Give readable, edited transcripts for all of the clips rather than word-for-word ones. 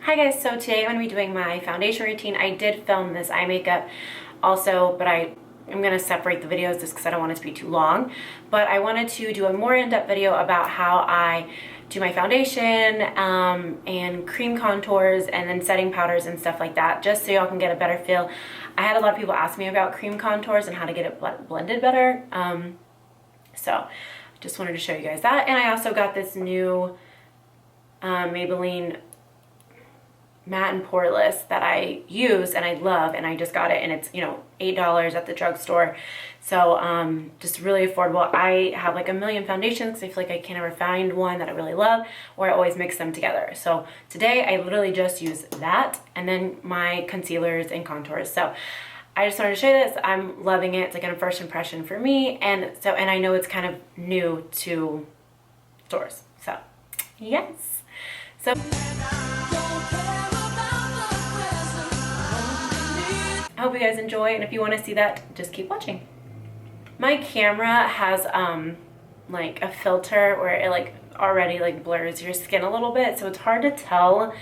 Hi guys, so today I'm going to be doing my foundation routine. I did film this eye makeup also, but I'm going to separate the videos just because I don't want it to be too long. But I wanted to do a more in-depth video about how I do my foundation and cream contours and then setting powders and stuff like that, just so y'all can get a better feel. I had a lot of people ask me about cream contours and how to get it blended better. So just wanted to show you guys that. And I also got this new Maybelline matte and poreless that I use and I love, and I just got it, and it's, you know, $8 at the drugstore. So just really affordable. I have like a million foundations because I feel like I can't ever find one that I really love, or I always mix them together. So today I literally just use that and then my concealers and contours. So I just wanted to show you this. I'm loving it. It's like a first impression for me, and I know it's kind of new to stores. So yes. So I hope you guys enjoy, and if you want to see that, just keep watching. My camera has like a filter where it like already like blurs your skin a little bit, so it's hard to tell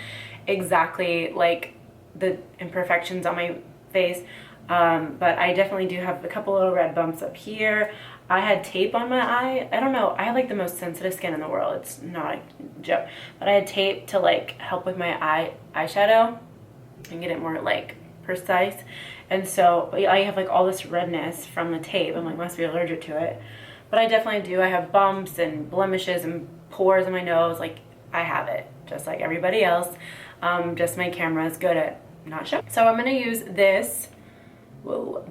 exactly like the imperfections on my face, but I definitely do have a couple little red bumps up here. I had tape on my eye. I don't know, I have like the most sensitive skin in the world. It's not a joke, but I had tape to like help with my eyeshadow and get it more like precise. And so I have like all this redness from the tape. I'm like, must be allergic to it, but I definitely do. I have bumps and blemishes and pores in my nose. Like, I have it just like everybody else. Just my camera is good at not showing. So I'm gonna use this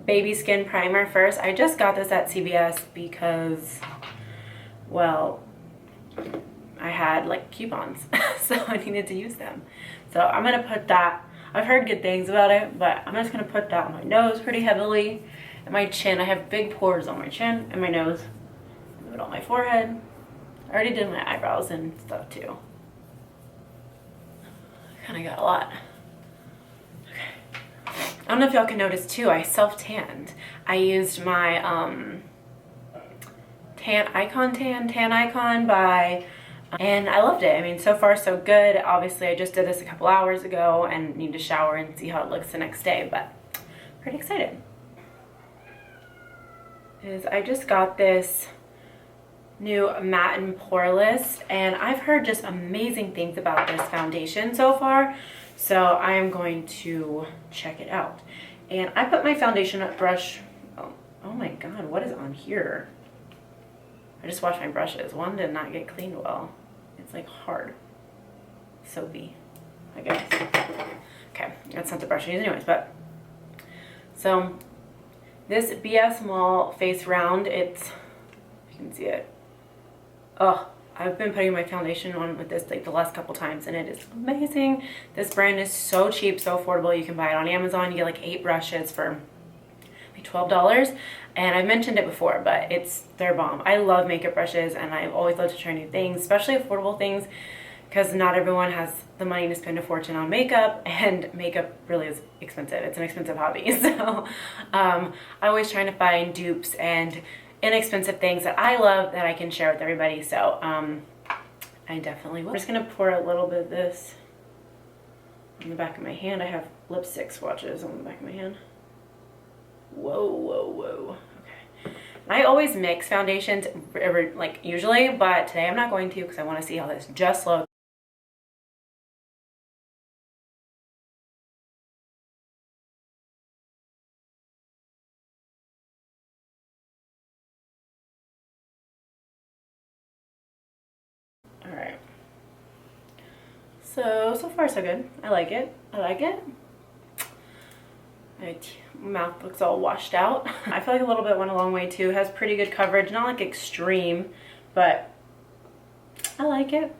baby skin primer first. I just got this at CVS because, well, I had like coupons so I needed to use them. So I'm gonna put that. I've heard good things about it, but I'm just gonna put that on my nose pretty heavily, and my chin. I have big pores on my chin and my nose. Put it on my forehead. I already did my eyebrows and stuff too. Kind of got a lot. Okay. I don't know if y'all can notice too, I self-tanned. I used my tan icon by, and I loved it. I mean, so far so good. Obviously I just did this a couple hours ago and need to shower and see how it looks the next day, but pretty excited. I just got this new matte and poreless, and I've heard just amazing things about this foundation so far, so I am going to check it out. And I put my foundation brush, oh my god, what is on here? I just washed my brushes. One did not get cleaned well. It's like hard, soapy, I guess. Okay, that's not the brush I use anyways, but so this BS Mall Face Round, it's, you can see it. Oh, I've been putting my foundation on with this like the last couple times, and it is amazing. This brand is so cheap, so affordable. You can buy it on Amazon. You get like 8 brushes for like $12. And I've mentioned it before, but they're bomb. I love makeup brushes, and I've always loved to try new things, especially affordable things, because not everyone has the money to spend a fortune on makeup, and makeup really is expensive. It's an expensive hobby. So I'm always trying to find dupes and inexpensive things that I love that I can share with everybody. So I definitely will. I'm just gonna pour a little bit of this on the back of my hand. I have lipstick swatches on the back of my hand. Whoa, whoa, whoa. Okay. And I always mix foundations, like usually, but today I'm not going to because I want to see how this just looks. All right. So far so good. I like it. I like it. My mouth looks all washed out. I feel like a little bit went a long way too. It has pretty good coverage, not like extreme, but I like it.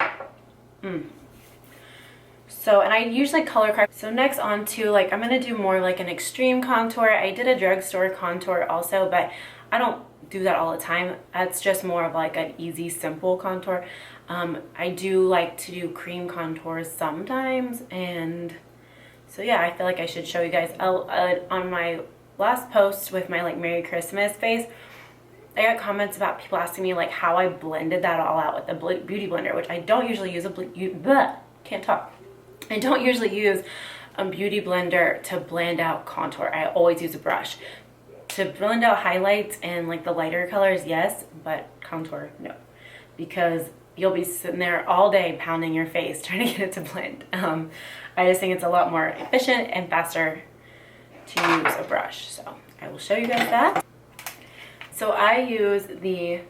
So, and I usually color correct. So next on to like, I'm gonna do more like an extreme contour. I did a drugstore contour also, but I don't do that all the time. That's just more of like an easy, simple contour. I do like to do cream contours sometimes, and so yeah, I feel like I should show you guys. On my last post with my like Merry Christmas face, I got comments about people asking me like how I blended that all out with the beauty blender, which I don't usually use can't talk. I don't usually use a beauty blender to blend out contour. I always use a brush. To blend out highlights and like the lighter colors, yes, but contour, no. Because you'll be sitting there all day pounding your face trying to get it to blend. I just think it's a lot more efficient and faster to use a brush. So I will show you guys that. So I use the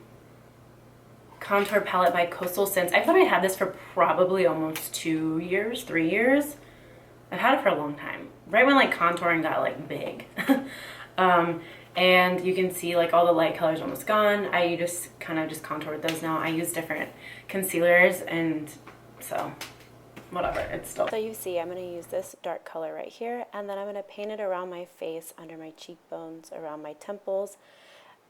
contour palette by Coastal Scents. I thought I had this for probably almost 2 years, 3 years. I've had it for a long time. Right when like contouring got like big. And you can see like all the light colors almost gone. I just kind of just contoured those now. I use different concealers, and so whatever, it's still. So you see I'm going to use this dark color right here, and then I'm going to paint it around my face, under my cheekbones, around my temples,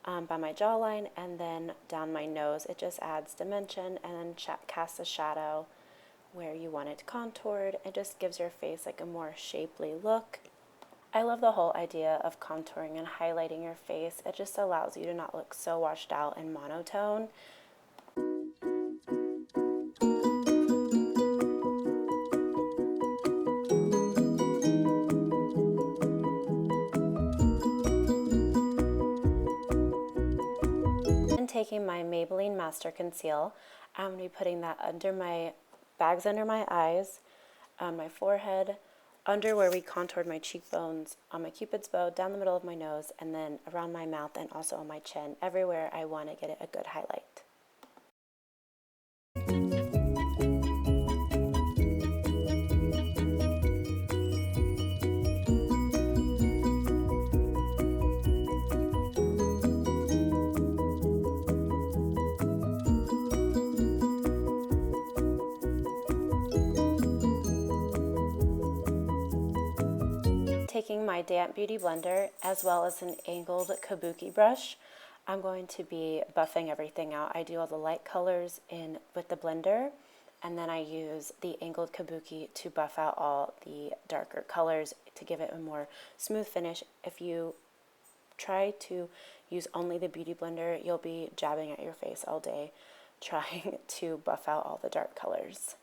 by my jawline, and then down my nose. It just adds dimension, and then casts a shadow where you want it contoured. It just gives your face like a more shapely look. I love the whole idea of contouring and highlighting your face. It just allows you to not look so washed out and monotone. And taking my Maybelline Master Conceal, I'm going to be putting that under my bags, under my eyes, on my forehead, under where we contoured my cheekbones, on my cupid's bow, down the middle of my nose, and then around my mouth, and also on my chin. Everywhere I want to get it a good highlight. Taking my damp beauty blender as well as an angled kabuki brush, I'm going to be buffing everything out. I do all the light colors in with the blender, and then I use the angled kabuki to buff out all the darker colors to give it a more smooth finish. If you try to use only the beauty blender, you'll be jabbing at your face all day trying to buff out all the dark colors.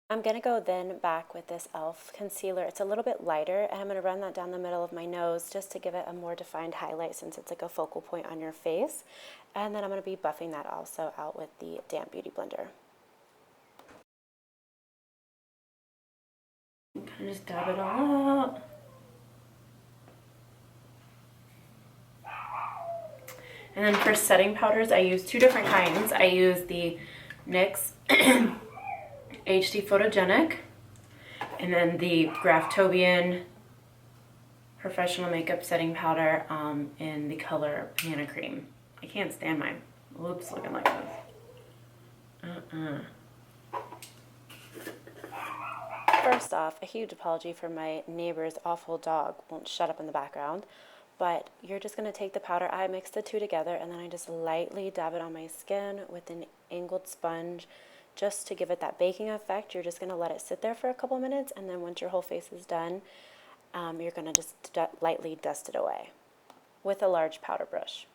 I'm going to go then back with this E.L.F. concealer. It's a little bit lighter, and I'm going to run that down the middle of my nose just to give it a more defined highlight, since it's like a focal point on your face. And then I'm going to be buffing that also out with the damp beauty blender. Kind of just dab it all out. And then for setting powders, I use 2 different kinds. I use the NYX HD Photogenique, and then the Graftobian Professional Makeup Setting Powder in the color Banana Cream. I can't stand my lips looking like this. First off, a huge apology for my neighbor's awful dog won't shut up in the background. But you're just going to take the powder. I mix the 2 together, and then I just lightly dab it on my skin with an angled sponge just to give it that baking effect. You're just going to let it sit there for a couple minutes, and then once your whole face is done, you're going to just lightly dust it away with a large powder brush.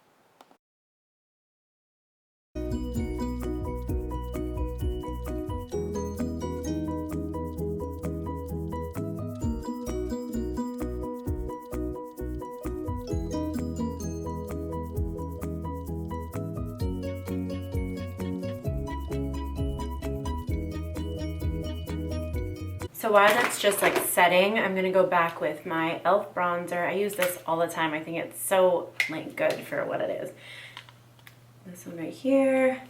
So while that's just like setting, I'm gonna go back with my E.L.F. bronzer. I use this all the time. I think it's so like good for what it is. This one right here.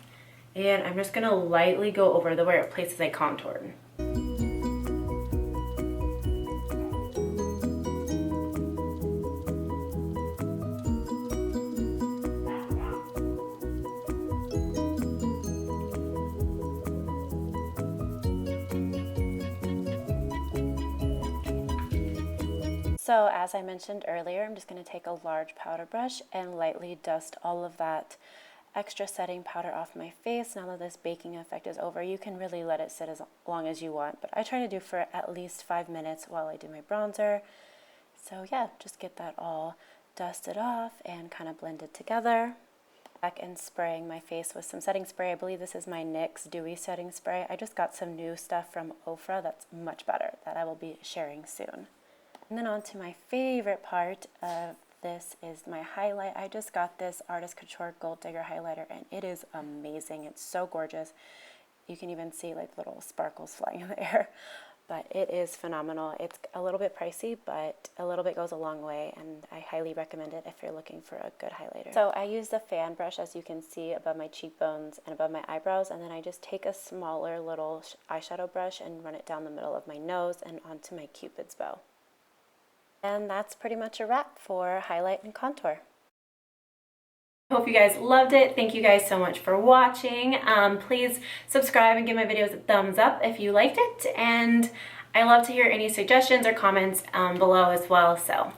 And I'm just gonna lightly go over the where places I contoured. So as I mentioned earlier, I'm just going to take a large powder brush and lightly dust all of that extra setting powder off my face. Now that this baking effect is over, you can really let it sit as long as you want, but I try to do for at least 5 minutes while I do my bronzer. So yeah, just get that all dusted off and kind of blended together. Back and spraying my face with some setting spray. I believe this is my NYX Dewy Setting Spray. I just got some new stuff from Ofra that's much better that I will be sharing soon. And then on to my favorite part of this is my highlight. I just got this Artist Couture Gold Digger highlighter and it is amazing. It's so gorgeous. You can even see like little sparkles flying in the air. But it is phenomenal. It's a little bit pricey, but a little bit goes a long way, and I highly recommend it if you're looking for a good highlighter. So I use the fan brush, as you can see, above my cheekbones and above my eyebrows, and then I just take a smaller little eyeshadow brush and run it down the middle of my nose and onto my Cupid's bow. And that's pretty much a wrap for highlight and contour. Hope you guys loved it. Thank you guys so much for watching. Please subscribe and give my videos a thumbs up if you liked it. And I love to hear any suggestions or comments below as well. So